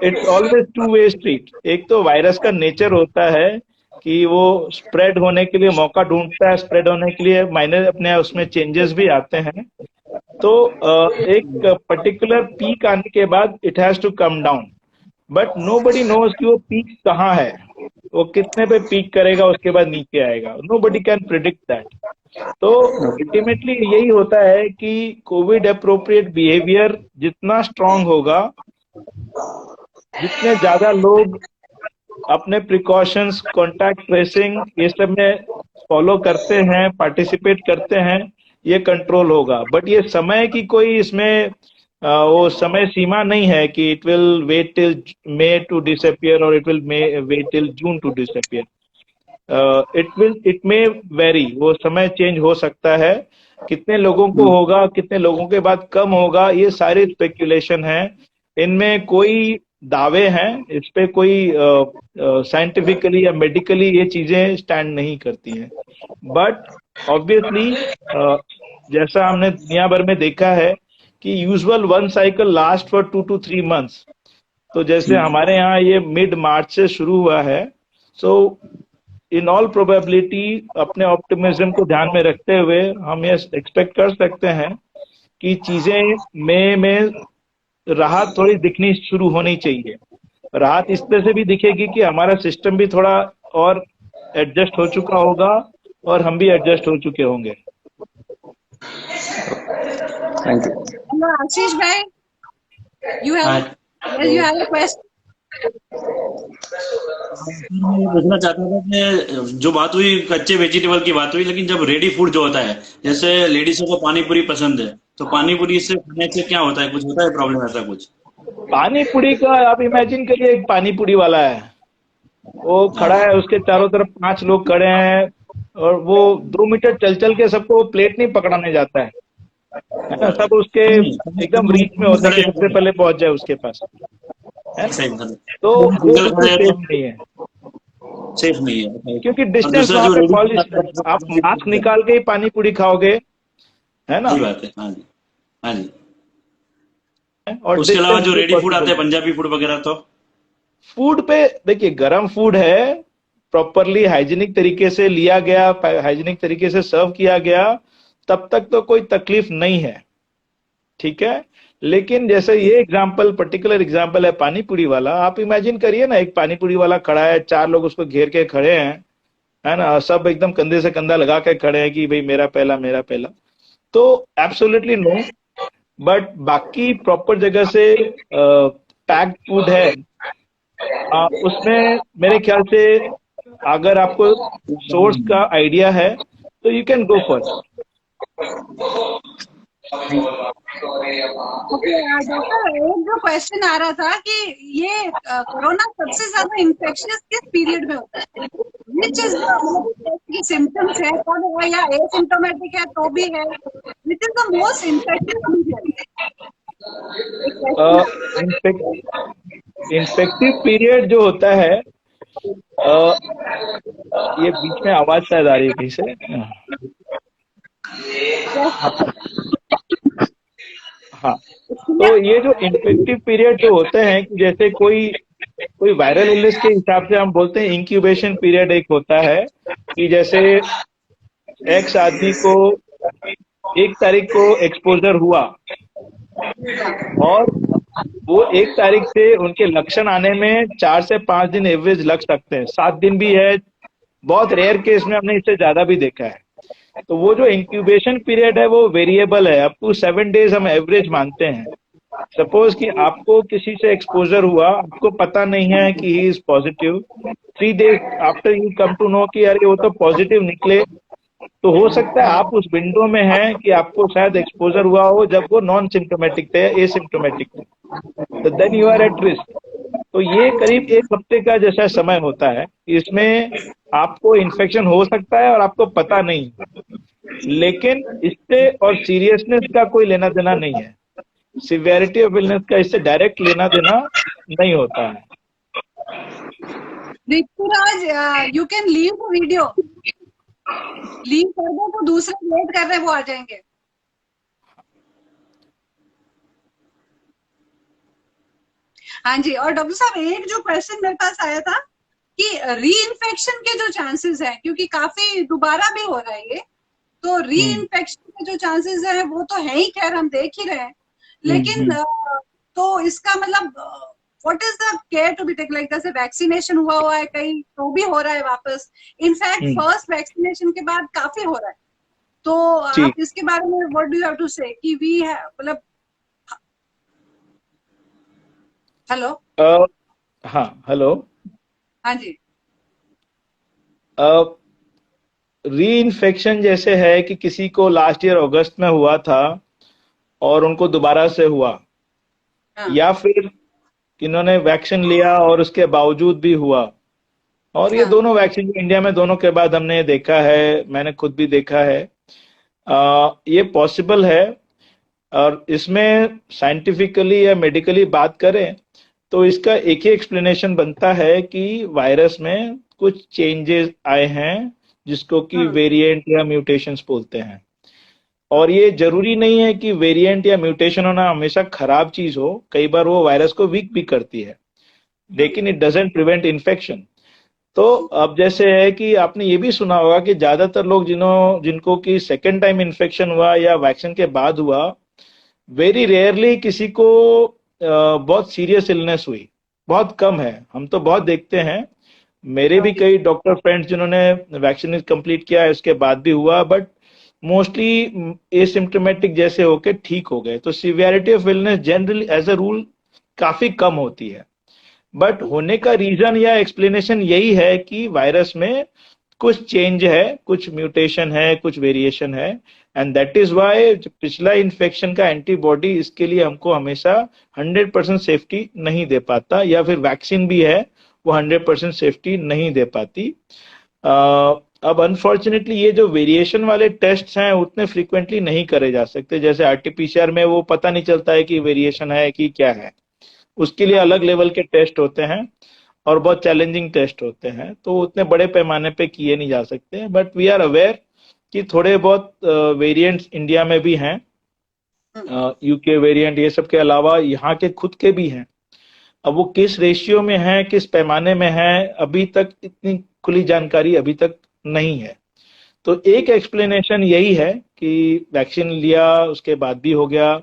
B: it's always two way street. एक तो वायरस का नेचर होता है कि वो स्प्रेड होने के लिए मौका ढूंढता है, स्प्रेड होने के लिए माइनर अपने उसमें चेंजेस भी आते हैं। तो एक पर्टिकुलर पीक आने के बाद it has to come down, but nobody knows कि वो पीक कहाँ है, वो कितने पे पीक करेगा उसके बाद नीचे आएगा, नोबडी कैन प्रिडिक्ट दैट। तो अल्टीमेटली यही होता है कि कोविड अप्रोप्रिएट बिहेवियर जितना स्ट्रांग होगा, जितने ज्यादा लोग अपने प्रिकॉशंस, कॉन्टैक्ट ट्रेसिंग ये सब में फॉलो करते हैं, पार्टिसिपेट करते हैं, ये कंट्रोल होगा। बट ये समय की कोई इसमें वो समय सीमा नहीं है कि it will wait till May to disappear और it will wait till June to disappear. It may vary, वो समय चेंज हो सकता है, कितने लोगों को होगा, कितने लोगों के बाद कम होगा, ये सारे स्पेक्यूलेशन है। इनमें कोई दावे हैं, इस पे कोई साइंटिफिकली या मेडिकली ये चीजें स्टैंड नहीं करती हैं। बट ऑब्वियसली जैसा हमने दुनिया भर में देखा है कि usual one cycle last for 2 to 3 months। तो जैसे हमारे यहाँ ये मिड मार्च से शुरू हुआ है, सो इन ऑल प्रोबेबिलिटी अपने ऑप्टिमिज्म को ध्यान में रखते हुए हम ये एक्सपेक्ट कर सकते हैं कि चीजें मई में राहत थोड़ी दिखनी शुरू होनी चाहिए। राहत इस तरह से भी दिखेगी कि हमारा सिस्टम भी थोड़ा और एडजस्ट हो चुका होगा और हम भी एडजस्ट हो चुके होंगे।
D: Thank you.
A: हेलो आशीष भाई, यू हैव अ क्वेश्चन।
E: मैं ये पूछना चाहता था कि जो बात हुई कच्चे वेजिटेबल की बात हुई, लेकिन जब रेडी फूड जो होता है, जैसे लेडीजों को पानी पूरी पसंद है, तो पानी पूरी से खाने से क्या होता है, कुछ होता है प्रॉब्लम ऐसा कुछ?
B: पानी पूरी का आप इमेजिन करिए, एक पानी पूरी वाला है, वो खड़ा है, उसके चारों तरफ 5 लोग खड़े हैं और वो 2 मीटर चल चल के सबको प्लेट नहीं पकड़ाने जाता है ना, सब उसके एकदम रीच में होता है कि सबसे पहले पहुंच जाए उसके पास, है ना? तो वो बिल्कुल सेफ नहीं है,
E: सेफ नहीं है,
B: क्योंकि
E: और
B: डिस्टेंस
E: दूसरा
B: वहां
E: जो
B: पे
E: रेडी
B: पॉलिश, आप मास्क निकाल के ही पानी पूरी खाओगे, है ना?
E: सही बात है। हाँ जी, हाँ जी।
B: और
E: उसके अलावा
B: distance
E: जो
B: भी
E: रेडी फूड आते
B: possible
E: हैं पंजाबी फूड वगैरह, तो
B: फूड पे देखिए, गरम फूड है, प्रॉपरली हाइजीनिक तरीके से लिया गया, हाइजीनिक तरीके से सर्व किया गया, तब तक तो कोई तकलीफ नहीं है, ठीक है। लेकिन जैसे ये एग्जाम्पल, पर्टिकुलर एग्जाम्पल है पानी पूरी वाला, आप इमेजिन करिए ना, एक पानी पूरी वाला खड़ा है, 4 लोग उसको घेर के खड़े हैं, है ना, सब एकदम कंधे से कंधा लगा के खड़े हैं कि भाई मेरा पहला, मेरा पहला। तो एब्सोल्युटली नो, बट बाकी प्रॉपर जगह से पैक्ड फूड है, उसमें मेरे ख्याल से अगर आपको सोर्स का आइडिया है तो you can go for.
A: Okay doctor, एक जो क्वेश्चन आ रहा था कि ये कोरोना सबसे ज्यादा इन्फेक्शियस किस पीरियड में होता है? विच इज द सिम्टम्स है तब है या एसिम्टोमेटिक है तो भी है? Which is the most infectious period?
B: Infective period जो होता है, ये बीच में आवाज शायद आ रही है कहीं से। हाँ, तो ये जो इन्फेक्टिव पीरियड जो होते हैं, कि जैसे कोई वायरल इलनेस के हिसाब से हम बोलते हैं इंक्यूबेशन पीरियड एक होता है, कि जैसे एक्स आदमी को 1 तारीख को एक्सपोजर हुआ और वो 1 तारीख से उनके लक्षण आने में 4 से 5 दिन एवरेज लग सकते हैं, 7 दिन भी है, बहुत रेयर केस में हमने इससे ज्यादा भी देखा है। तो वो जो इंक्यूबेशन पीरियड है वो वेरिएबल है, अप टू 7 डेज हम एवरेज मानते हैं। सपोज कि आपको किसी से एक्सपोजर हुआ, आपको पता नहीं है कि he is positive, 3 days after you come to know कि अरे वो तो पॉजिटिव निकले, तो हो सकता है आप उस विंडो में हैं कि आपको शायद एक्सपोजर हुआ हो जब वो नॉन सिम्टोमेटिक थे, एसिम्टोमेटिक थे, तो then you are at risk. तो ये करीब 1 हफ्ते का जैसा समय होता है, इसमें आपको इन्फेक्शन हो सकता है और आपको पता नहीं, लेकिन इससे और सीरियसनेस का कोई लेना देना नहीं है, सिवियरिटी ऑफ इलनेस का इससे डायरेक्ट लेना देना नहीं होता है।
A: Rituraj, you can leave the video, leave कर दो तो दूसरे वेट कर रहे वो आ जाएंगे। हाँ जी, और डॉक्टर साहब एक जो क्वेश्चन मेरे पास आया था कि री इन्फेक्शन के जो चांसेस हैं, क्योंकि काफी दोबारा भी हो रहा है ये, तो री इन्फेक्शन के जो चांसेस हैं वो तो है ही, खैर हम देख ही रहे हैं, लेकिन तो इसका मतलब what is the care to be take, like जैसे वैक्सीनेशन हुआ है कहीं तो भी हो रहा है वापस, इनफैक्ट फर्स्ट वैक्सीनेशन के बाद काफी हो रहा है, तो आप इसके बारे में what do you have to say कि वी मतलब हेलो?
B: हाँ हेलो,
A: हाँ जी।
B: री इन्फेक्शन जैसे है कि किसी को लास्ट ईयर अगस्त में हुआ था और उनको दोबारा से हुआ, या फिर इन्होंने वैक्सीन लिया और उसके बावजूद भी हुआ, और ये
A: हाँ
B: दोनों वैक्सीन जो इंडिया में दोनों के बाद हमने देखा है, मैंने खुद भी देखा है, ये पॉसिबल है। और इसमें साइंटिफिकली या मेडिकली बात करें तो इसका एक ही एक्सप्लेनेशन बनता है कि वायरस में कुछ चेंजेस आए हैं जिसको कि
A: हम्म
B: वेरिएंट या म्यूटेशंस बोलते हैं। और ये जरूरी नहीं है कि वेरिएंट या म्यूटेशन होना हमेशा खराब चीज हो, कई बार वो वायरस को वीक भी करती है, लेकिन इट डजेंट प्रिवेंट इन्फेक्शन। तो अब जैसे है कि आपने ये भी सुना होगा कि ज्यादातर लोग जिनको कि सेकेंड टाइम इन्फेक्शन हुआ या वैक्सीन के बाद हुआ, वेरी रेयरली किसी को बहुत सीरियस इलनेस हुई, बहुत कम है। हम तो बहुत देखते हैं, मेरे भी कई डॉक्टर फ्रेंड्स जिन्होंने वैक्सीन कंप्लीट किया है उसके बाद भी हुआ, बट मोस्टली एसिम्टोमेटिक जैसे होके ठीक हो गए। तो severity of illness generally as a rule काफी कम होती है। बट होने का रीजन या एक्सप्लेनेशन यही है कि वायरस में कुछ चेंज है, कुछ म्यूटेशन है, कुछ वेरिएशन है, एंड दैट इज वाई पिछला इन्फेक्शन का एंटीबॉडी इसके लिए हमको हमेशा 100% सेफ्टी नहीं दे पाता, या फिर वैक्सीन भी है वो 100% सेफ्टी नहीं दे पाती। अब अनफॉर्चुनेटली ये जो वेरिएशन वाले टेस्ट हैं उतने फ्रीक्वेंटली नहीं करे जा सकते, जैसे आरटीपीसीआर में वो पता नहीं चलता है कि वेरिएशन है कि क्या है, उसके लिए अलग लेवल के टेस्ट होते हैं और बहुत चैलेंजिंग टेस्ट होते हैं, तो उतने बड़े पैमाने पे किए नहीं जा सकते। बट वी आर अवेयर कि थोड़े बहुत वेरिएंट्स इंडिया में भी हैं, यूके वेरिएंट, ये सब के अलावा यहाँ के खुद के भी हैं। अब वो किस रेशियो में है, किस पैमाने में है, अभी तक इतनी खुली जानकारी अभी तक नहीं है। तो एक एक्सप्लेनेशन यही है कि वैक्सीन लिया उसके बाद भी हो गया,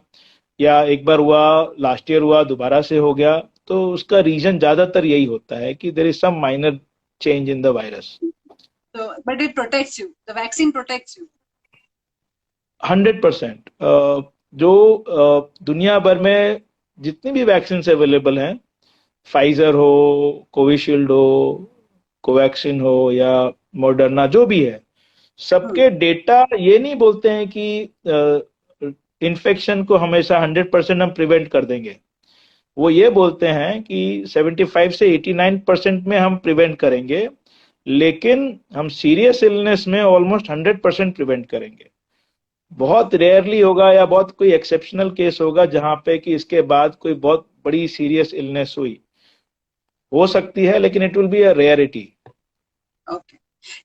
B: या एक बार हुआ, लास्ट ईयर हुआ, दोबारा से हो गया, तो उसका रीजन ज्यादातर यही होता है कि there is some minor change in the virus.
A: तो but it protects you, the vaccine protects you
B: 100%। जो दुनिया भर में जितनी भी वैक्सीन अवेलेबल हैं, फाइजर हो, कोविशील्ड हो, कोवैक्सीन हो या मॉडर्ना, जो भी है, सबके डेटा ये नहीं बोलते हैं कि इन्फेक्शन को हमेशा 100% हम प्रिवेंट कर देंगे। वो ये बोलते हैं कि 75 से 89% में हम प्रिवेंट करेंगे, लेकिन हम सीरियस इलनेस में ऑलमोस्ट 100% प्रिवेंट करेंगे। बहुत रेयरली होगा या बहुत कोई एक्सेप्शनल केस होगा जहां पे कि इसके बाद कोई बहुत बड़ी सीरियस इलनेस हुई, हो सकती है, लेकिन it will be a rarity.
A: Okay,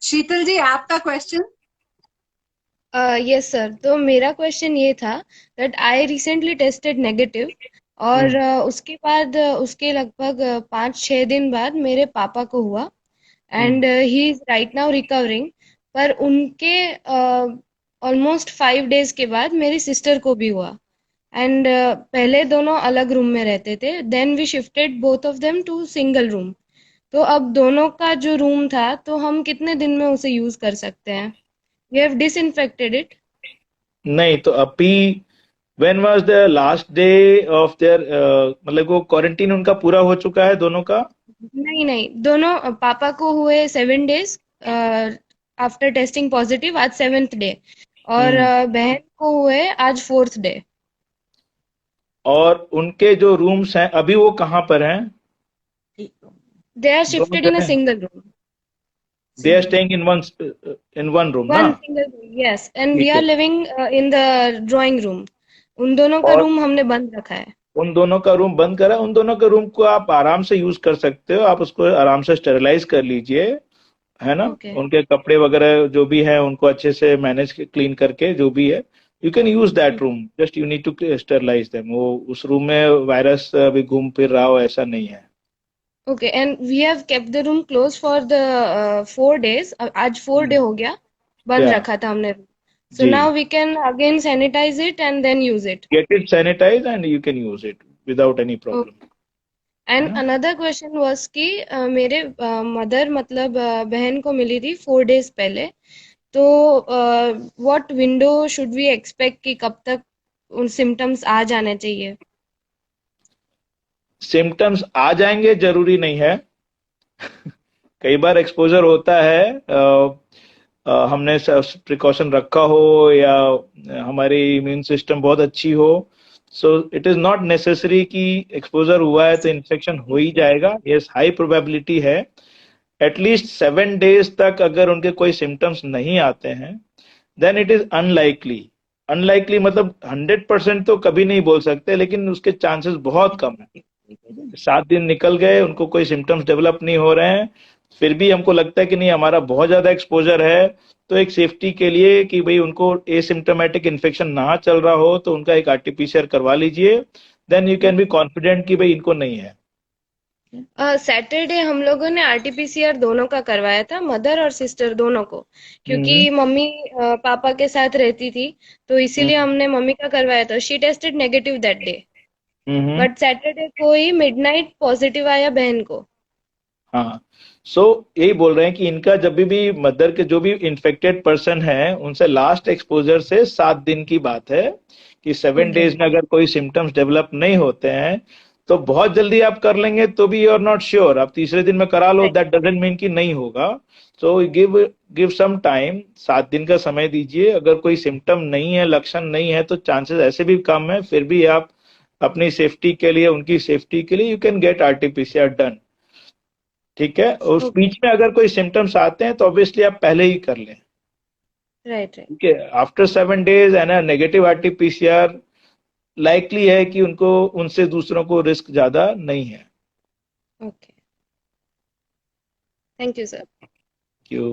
A: Sheetal ji आपका क्वेश्चन।
F: यस सर, तो मेरा क्वेश्चन ये था that I recently tested negative, और उसके बाद उसके लगभग 5-6 दिन बाद मेरे पापा को हुआ, and he is right now recovering. पर उनके ऑलमोस्ट 5 डेज के बाद मेरी सिस्टर को भी हुआ, एंड पहले दोनों अलग रूम में रहते थे, then we shifted both of them to single room. तो अब दोनों का जो रूम था, तो हम कितने दिन में उसे यूज कर सकते हैं? We have disinfected it.
B: नहीं तो अभी when was the last day of there, मतलब वो क्वारंटीन उनका पूरा हो चुका है दोनों का?
F: नहीं नहीं, दोनों पापा को हुए 7 डेज आफ्टर टेस्टिंग पॉजिटिव, आज 7th डे, और बहन को हुए आज 4th डे।
B: और उनके जो रूम्स हैं अभी वो कहाँ पर हैं?
F: They are shifted in a single room.
B: They are staying in one room ना?
F: One single room, yes, and we
B: ठीक
F: आर
B: है।
F: Living in the drawing room. उन दोनों का
B: और
F: रूम हमने बंद रखा है।
B: उन दोनों का रूम बंद करा, उन दोनों के रूम को आप आराम से यूज कर सकते हो, आप उसको आराम से स्टेरिलाइज कर लीजिए, है ना?
F: ओके
B: उनके कपड़े वगैरह जो भी है उनको अच्छे से मैनेज क्लीन करके जो भी है, you can use that room, just you need to sterilise them. वो उस रूम में वायरस अभी घूम फिर रहा हो ऐसा नहीं है।
F: Okay, and we have kept the room close for the 4 days. आज 4 डे हो गया बंद
B: या
F: रखा था हमने। सो
B: जी,
F: now we can again sanitise it and then use it.
B: Get it sanitise and you can use it without any problem, है
F: एंड
B: ना?
F: अनदर क्वेश्चन वाज कि मेरे मदर मतलब बहन को मिली थी 4 डेज पहले, तो what window should we expect कि कब तक उन सिम्टम्स आ जाने चाहिए?
B: सिम्टम्स आ जाएंगे जरूरी नहीं है। कई बार एक्सपोजर होता है, हमने प्रिकॉशन रखा हो या हमारी इम्यून सिस्टम बहुत अच्छी हो, so it is not necessary कि एक्सपोजर हुआ है तो इन्फेक्शन हो ही जाएगा। यस, हाई प्रोबेबिलिटी है, एटलीस्ट 7 डेज तक अगर उनके कोई सिम्टम्स नहीं आते हैं, then it is unlikely. Unlikely मतलब 100% तो कभी नहीं बोल सकते, लेकिन उसके चांसेस बहुत कम है। 7 दिन निकल गए, उनको कोई सिम्टम्स डेवलप नहीं हो रहे हैं, फिर भी हमको लगता है कि नहीं हमारा बहुत ज्यादा एक्सपोजर है, तो एक सेफ्टी के लिए कि भाई उनको एसिम्टोमेटिक इन्फेक्शन ना चल रहा हो तो उनका एक आरटीपीसीआर करवा लीजिए, then you can be confident कि भाई इनको नहीं है।
F: सैटरडे हम लोगों ने आरटीपीसीआर दोनों का करवाया था, मदर और सिस्टर दोनों को, क्योंकि
B: हम्म
F: मम्मी पापा के साथ रहती थी, तो इसीलिए
B: हम्म
F: हमने मम्मी का करवाया था। She tested negative that day,
B: hmm.
F: But Saturday को ही मिडनाइट पॉजिटिव आया बहन को।
B: हाँ, सो यही बोल रहे हैं कि इनका जब भी मदर के जो भी इन्फेक्टेड पर्सन है उनसे लास्ट एक्सपोजर से 7 दिन की बात है, कि 7 डेज में अगर कोई सिम्टम्स डेवलप नहीं होते हैं तो बहुत जल्दी आप कर लेंगे तो भी यू आर नॉट श्योर, आप तीसरे दिन में करा लो, दैट डजंट मीन कि नहीं होगा। So give give some time, 7 दिन का समय दीजिए। अगर कोई सिम्टम नहीं है, लक्षण नहीं है, तो चांसेस ऐसे भी कम है, फिर भी आप अपनी सेफ्टी के लिए, उनकी सेफ्टी के लिए you can get RTPCR done. ठीक है, उस बीच में अगर कोई सिम्टम्स आते हैं तो ऑब्वियसली आप पहले ही कर लें।
F: Right right.
B: ठीक है, after 7 days and negative RTPCR, likely है कि उनको उनसे दूसरों को रिस्क ज्यादा नहीं है।
F: Okay, thank you sir.
B: क्यों?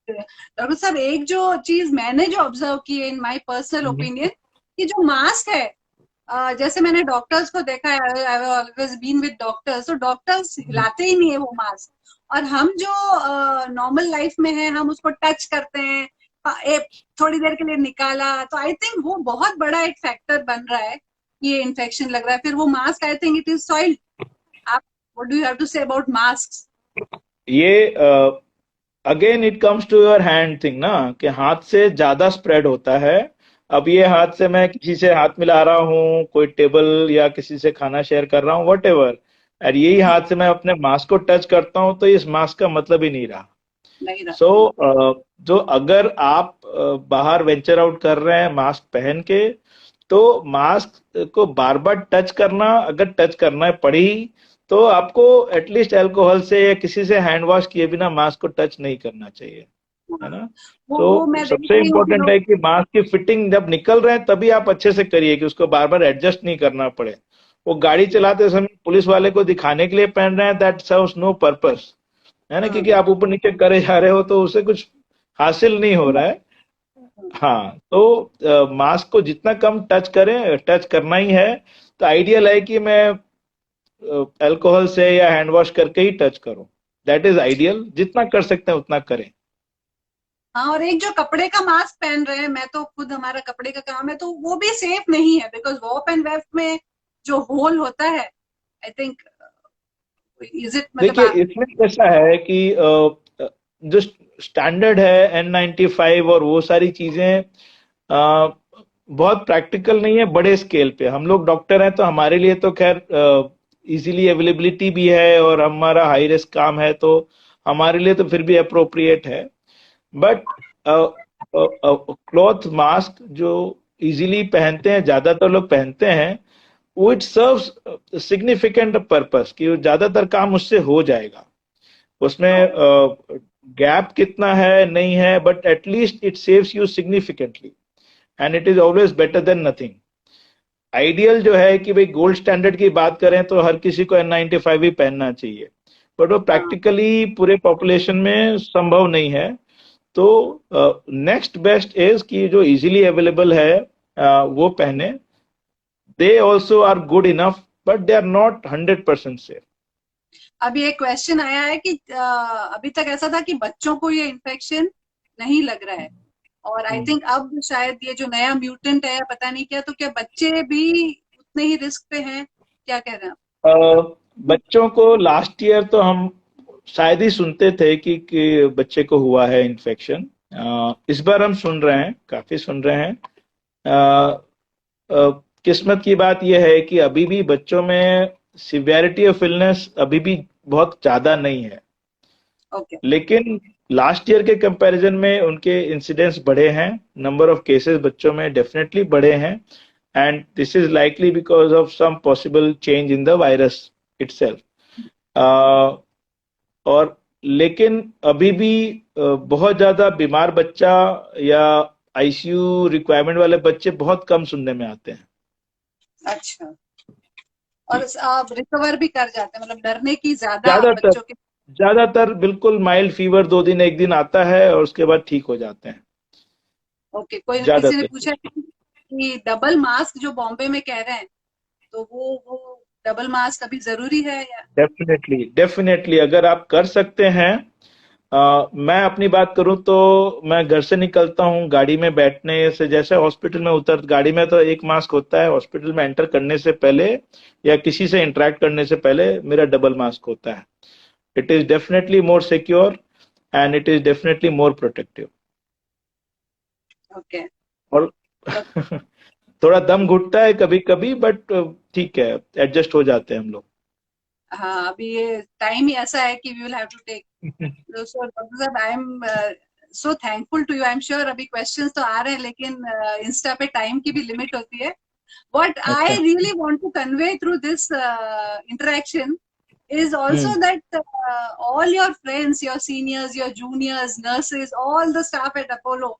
A: डॉक्टर साहब, एक जो चीज मैंने जो ऑब्जर्व की है इन माय पर्सनल ओपिनियन, कि जो मास्क है, जैसे मैंने डॉक्टर्स को देखा है, I have always been with doctors, तो डॉक्टर्स हिलाते ही नहीं है वो मास्क, और हम जो नॉर्मल लाइफ में है हम उसको टच करते हैं, थोड़ी देर के लिए निकाला, तो आई थिंक वो बहुत बड़ा एक फैक्टर बन रहा है, ये इन्फेक्शन लग रहा है। फिर वो mask, I think it is soiled. आप what do you have to say about mask?
B: ये again it comes to your hand thing ना, कि हाथ से ज्यादा स्प्रेड होता है। अब ये हाथ से मैं किसी से हाथ मिला रहा हूँ, कोई टेबल या किसी से खाना शेयर कर रहा हूँ, वट एवर, और यही हाथ से मैं अपने मास्क को टच करता हूँ, तो इस मास्क का मतलब ही नहीं रहा।
A: नहीं रहा।
B: सो जो अगर आप बाहर वेंचर आउट कर रहे हैं मास्क पहन के, तो मास्क को बार बार टच करना, अगर टच करना पड़ी तो आपको एटलीस्ट अल्कोहल से या किसी से हैंड वॉश किए बिना मास्क को टच नहीं करना चाहिए, है ना।
A: वो
B: तो
A: मैं देख
B: सबसे
A: रही हूँ कि
B: इम्पोर्टेंट
A: लोग,
B: है कि मास्क की फिटिंग जब निकल रहे हैं तभी आप अच्छे से करिए, कि उसको बार बार एडजस्ट नहीं करना पड़े। वो गाड़ी चलाते समय पुलिस वाले को दिखाने के लिए पहन रहे हैं, दैट सर्व्स नो पर्पस, है ना, क्योंकि आप ऊपर नीचे करे जा रहे हो तो उससे कुछ हासिल नहीं हो रहा है। हाँ, तो मास्क को जितना कम टच करें, टच करना ही है, तो आइडियल है कि मैं अल्कोहल से या हैंड वॉश करके ही टच करूं, दैट इज आइडियल। जितना कर सकते हैं उतना करें।
A: हाँ, और एक जो कपड़े का मास्क पहन रहे हैं, मैं तो खुद, हमारा कपड़े का काम है, तो वो भी सेफ नहीं है, बिकॉज वॉप एंड वेफ में जो होल होता है, आई थिंक, इज इट, मतलब
B: देखिए, इसमें कैसा है कि जो स्टैंडर्ड है N95 और वो सारी चीजें बहुत प्रैक्टिकल नहीं है बड़े स्केल पे। हम लोग डॉक्टर हैं तो हमारे लिए तो खैर इजीली अवेलेबिलिटी भी है, और हमारा हाई रिस्क काम है तो हमारे लिए तो फिर भी अप्रोप्रिएट है। बट क्लॉथ मास्क जो इजीली पहनते हैं, ज्यादातर लोग पहनते हैं, वो इट सर्व्स सिग्निफिकेंट पर्पस, कि ज्यादातर काम उससे हो जाएगा। उसमें गैप कितना है नहीं है, but at least it saves you significantly, and it is always better than nothing. Ideal जो है कि भाई गोल्ड स्टैंडर्ड की बात करें तो हर किसी को N95 ही पहनना चाहिए, बट वो प्रैक्टिकली पूरे पॉपुलेशन में संभव नहीं है। तो नेक्स्ट बेस्ट इज कि जो इजीली अवेलेबल है वो पहने। They also are good enough, but they are not 100% safe.
A: अभी एक क्वेश्चन आया है कि अभी तक ऐसा था कि बच्चों को ये इन्फेक्शन नहीं लग रहा है, और आई थिंक अब शायद ये जो नया म्यूटेंट है, पता नहीं क्या, तो क्या बच्चे भी उतने ही रिस्क पे हैं? क्या कह रहे हैं आप?
B: बच्चों को लास्ट ईयर तो हम शायद ही सुनते थे कि बच्चे को हुआ है इन्फेक्शन। इस बार हम सुन रहे हैं, काफी सुन रहे हैं। किस्मत की बात यह है कि अभी भी बच्चों में सिवियरिटी ऑफ इलनेस अभी भी बहुत ज्यादा नहीं है,
A: Okay.
B: लेकिन लास्ट ईयर के कंपैरिजन में उनके इंसिडेंट्स बढ़े हैं, नंबर ऑफ केसेस बच्चों में डेफिनेटली बढ़े हैं, and this is likely because of some possible change in the virus itself. और लेकिन अभी भी बहुत ज्यादा बीमार बच्चा या आईसीयू रिक्वायरमेंट वाले बच्चे बहुत कम सुनने में आते हैं।
A: अच्छा, और आप रिकवर भी कर जाते हैं, मतलब डरने की ज्यादा
B: ज्यादातर
A: बच्चों के?
B: ज्यादातर बिल्कुल माइल्ड फीवर 2 दिन 1 दिन आता है और उसके बाद ठीक हो जाते हैं
A: ओके, कोई किसी ने
B: ज्यादातर।
A: पूछा कि डबल मास्क जो बॉम्बे में कह रहे हैं, तो वो डबल मास्क अभी जरूरी है या?
B: डेफिनेटली डेफिनेटली, अगर आप कर सकते हैं। मैं अपनी बात करूं तो मैं घर से निकलता हूं, गाड़ी में बैठने से जैसे हॉस्पिटल में उतर, गाड़ी में तो एक मास्क होता है, हॉस्पिटल में एंटर करने से पहले या किसी से इंटरेक्ट करने से पहले मेरा डबल मास्क होता है। It is definitely more secure and it is definitely more protective.
A: Okay.
B: और थोड़ा दम घुटता है कभी कभी, बट ठीक है, एडजस्ट हो जाते हैं हम लोग।
A: हाँ, अभी ये टाइम ही ऐसा है कि we will have to take. So doctor साहब, I am so thankful to you. I am sure अभी क्वेश्चंस तो आ रहे हैं, लेकिन इंस्टा पे टाइम की भी लिमिट होती है। What I
B: अच्छा।
A: really want to convey through this interaction is also
B: hmm.
A: that all your friends, your seniors, your juniors, nurses, all the staff at Apollo,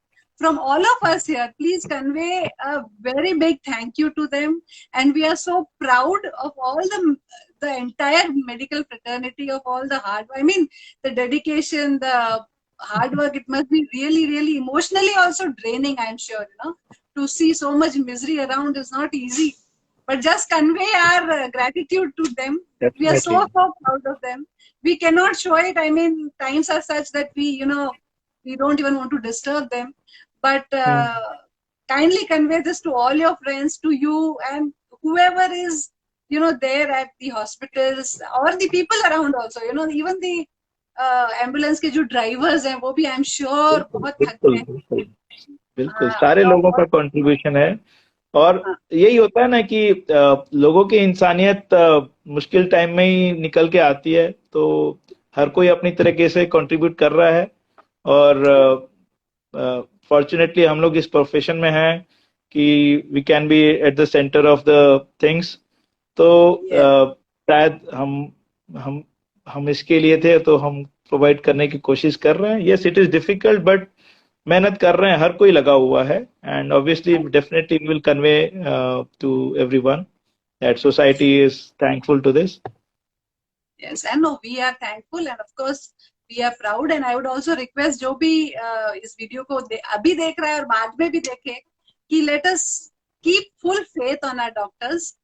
A: from all of us here, please convey a very big thank you to them. And we are so proud of all the entire medical fraternity, of all the I mean, the dedication, the hard work. It must be really, really emotionally also draining, I'm sure, to see so much misery around is not easy. But just convey our gratitude to them. We are so,
B: definitely.
A: so proud of them. We cannot show it. I mean, times are such that we don't even want to disturb them. But kindly convey this to all your friends, to you, and whoever is, there at the hospitals, or the people around also, even the ambulance के जो drivers हैं, वो भी आई am sure
B: बिल्कुल
A: बहुत थक
B: बिल्कुल
A: गए हैं।
B: बिल्कुल बिल्कुल,
A: हाँ,
B: सारे लोगों
A: और
B: का कंट्रीब्यूशन है। और
A: हाँ,
B: यही होता है ना कि लोगों की इंसानियत मुश्किल टाइम में ही निकल के आती है, तो हर कोई अपनी तरीके से कंट्रीब्यूट कर रहा है। और फॉर्चुनेटली हम लोग इस प्रोफेशन में हैं कि we can be at the centre of the things. तो
A: ये
B: शायद हम हम इसके लिए थे, तो हम प्रोवाइड करने की कोशिश कर रहे हैं। Yes, it is difficult, but मेहनत कर रहे हैं, हर कोई लगा हुआ है। And obviously definitely will convey to everyone that society is thankful to this.
A: Yes, and no, we are thankful, and of course we are proud. And I would also request जो भी इस वीडियो को अभी देख रहा है और बाद में भी देखे, कि let us keep full faith on our doctors.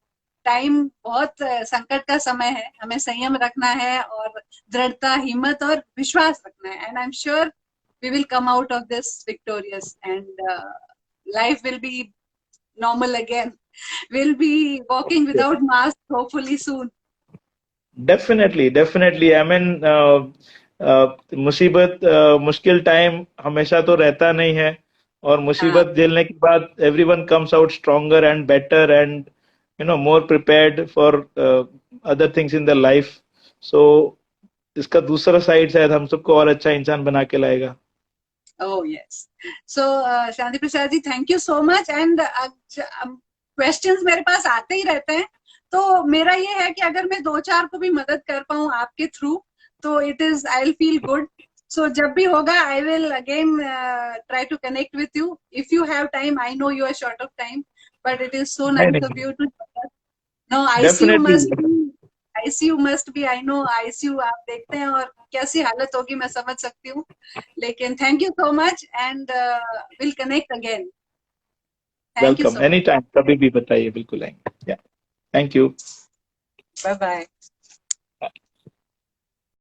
A: Time बहुत संकट का समय है, हमें संयम रखना है और दृढ़ता, हिम्मत और विश्वास रखना है। And I am sure we will come out of this victorious, and life will be normal again. We'll be walking without masks hopefully soon.
B: Definitely definitely, I mean मुसीबत, मुश्किल टाइम हमेशा तो रहता नहीं है, और
A: हाँ,
B: मुसीबत झेलने के बाद everyone comes out stronger and better and more prepared for other things in the life. So इसका दूसरा साइड शायद हम सबको और अच्छा इंसान बना के लाएगा।
A: oh yes. So Shanti Prasad ji, thank you so much. And questions मेरे पास आते ही रहते हैं, तो मेरा ये है कि अगर मैं 2-4 को भी मदद कर पाऊं आपके थ्रू, तो it is, I will feel good. So जब भी होगा, I will again try to connect with you if you have time. I know you are short of time, but it is so
B: नहीं
A: nice of
B: नहीं,
A: you too. No, ICU must
B: definitely.
A: Be, ICU must be, I know ICU आप देखते हैं और कैसी हालत होगी, मैं समझ सकती हूँ। लेकिन thank you so much, and will connect again. Thank you
B: welcome,
A: so
B: any
A: much.
B: Time, कभी भी बताइए, बिल्कुल आएंगे। या, थैंक यू।
A: Bye bye.